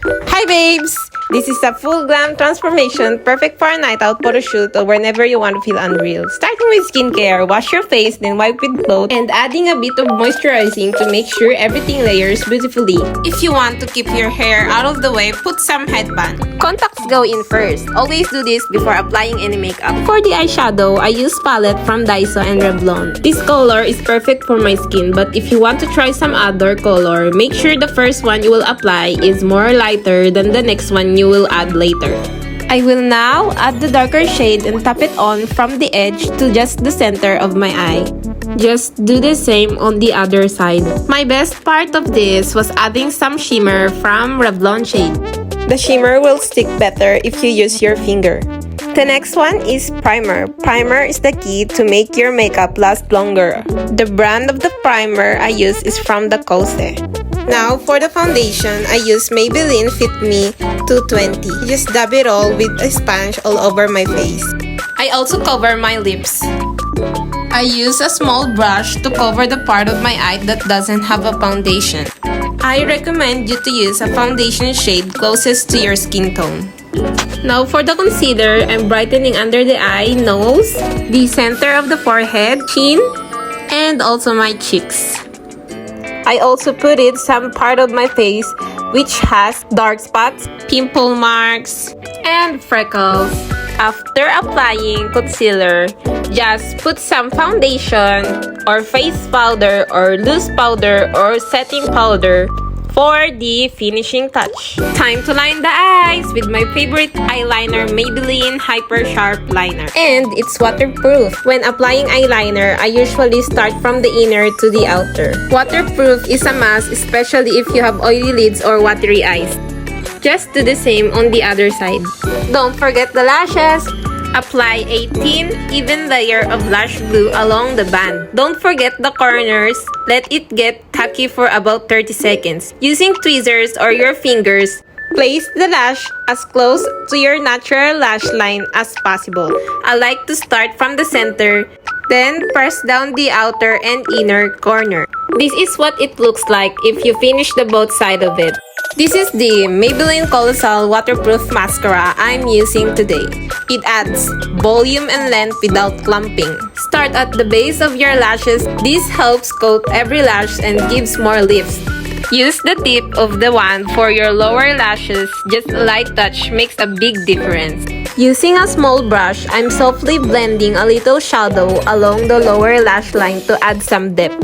Hi babes! This is a full glam transformation, perfect for a night out photo shoot or whenever you want to feel unreal. Starting with skincare, wash your face, then wipe with cloth, and adding a bit of moisturizing to make sure everything layers beautifully. If you want to keep your hair out of the way, put some headband. Contacts go in first. Always do this before applying any makeup. For the eyeshadow, I use palette from Daiso and Revlon. This color is perfect for my skin, but if you want to try some other color, make sure the first one you will apply is more lighter than the next one you will add later. I will now add the darker shade and tap it on from the edge to just the center of my eye. Just do the same on the other side. My best part of this was adding some shimmer from Revlon shade. The shimmer will stick better if you use your finger. The next one is primer. Primer is the key to make your makeup last longer. The brand of the primer I use is from the Kose. Now, for the foundation, I use Maybeline Fit Me 220. Just dab it all with a sponge all over my face. I also cover my lips. I use a small brush to cover the part of my eye that doesn't have a foundation. I recommend you to use a foundation shade closest to your skin tone. Now for the concealer, I'm brightening under the eye, nose, the center of the forehead, chin, and also my cheeks. I also put it some part of my face which has dark spots, pimple marks, and freckles. After applying concealer, just put some foundation or face powder or loose powder or setting powder for the finishing touch. Time to line the eyes with my favorite eyeliner, Maybelline Hypersharp liner. And it's waterproof. When applying eyeliner, I usually start from the inner to the outer. Waterproof is a must, especially if you have oily lids or watery eyes. Just do the same on the other side. Don't forget the lashes. Apply a thin, even layer of lash glue along the band. Don't forget the corners. Let it get tacky for about 30 seconds. Using tweezers or your fingers, place the lash as close to your natural lash line as possible. I like to start from the center, then press down the outer and inner corner. This is what it looks like if you finish the both sides of it. This is the Maybelline Colossal Waterproof Mascara I'm using today. It adds volume and length without clumping. Start at the base of your lashes. This helps coat every lash and gives more lift. Use the tip of the wand for your lower lashes. Just a light touch makes a big difference. Using a small brush, I'm softly blending a little shadow along the lower lash line to add some depth.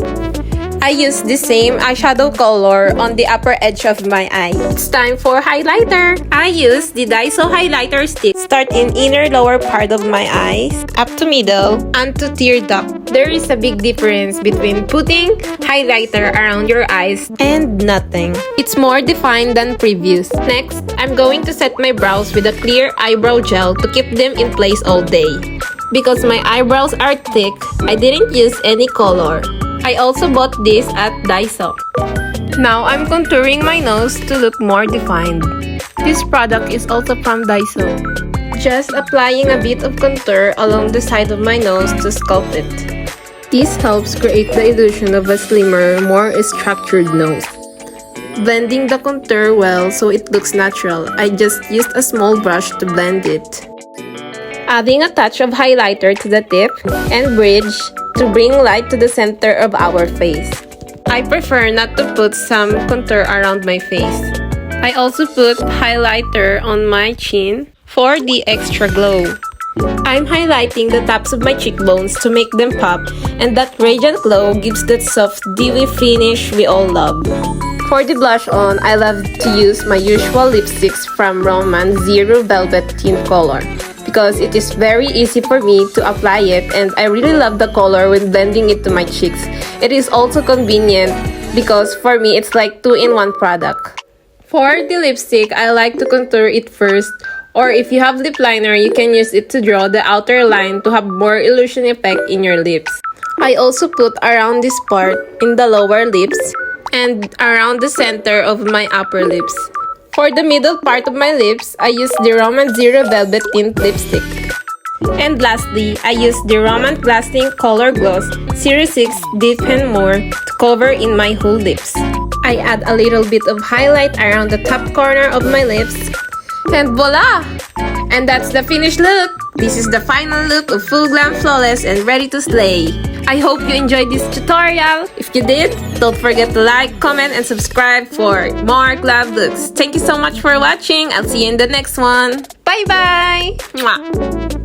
I use the same eyeshadow color on the upper edge of my eye. It's time for highlighter. I use the Daiso highlighter stick. Start in inner lower part of my eyes, up to middle, and to tear duct. There is a big difference between putting highlighter around your eyes and nothing. It's more defined than previous. Next, I'm going to set my brows with a clear eyebrow gel to keep them in place all day. Because my eyebrows are thick, I didn't use any color. I also bought this at Daiso. Now I'm contouring my nose to look more defined. This product is also from Daiso. Just applying a bit of contour along the side of my nose to sculpt it. This helps create the illusion of a slimmer, more structured nose. Blending the contour well so it looks natural. I just used a small brush to blend it. Adding a touch of highlighter to the tip and bridge to bring light to the center of our face. I prefer not to put some contour around my face. I also put highlighter on my chin for the extra glow. I'm highlighting the tops of my cheekbones to make them pop, and that radiant glow gives that soft, dewy finish we all love. For the blush on, I love to use my usual lipsticks from Rom&nd Zero Velvet Tint color, because it is very easy for me to apply it and I really love the color when blending it to my cheeks. It is also convenient because for me it's like 2-in-1 product. For the lipstick, I like to contour it first, or if you have lip liner, you can use it to draw the outer line to have more illusion effect in your lips. I also put around this part in the lower lips and around the center of my upper lips. For the middle part of my lips, I use the Rom&nd Zero Velvet Tint Lipstick. And lastly, I use the Rom&nd Glasting Color Gloss 06 Deepen Moor to cover in my whole lips. I add a little bit of highlight around the top corner of my lips. And voila! And that's the finished look! This is the final look of Full Glam Flawless and ready to slay. I hope you enjoyed this tutorial. If you did, don't forget to like, comment, and subscribe for more glam looks. Thank you so much for watching. I'll see you in the next one. Bye-bye! Mwah!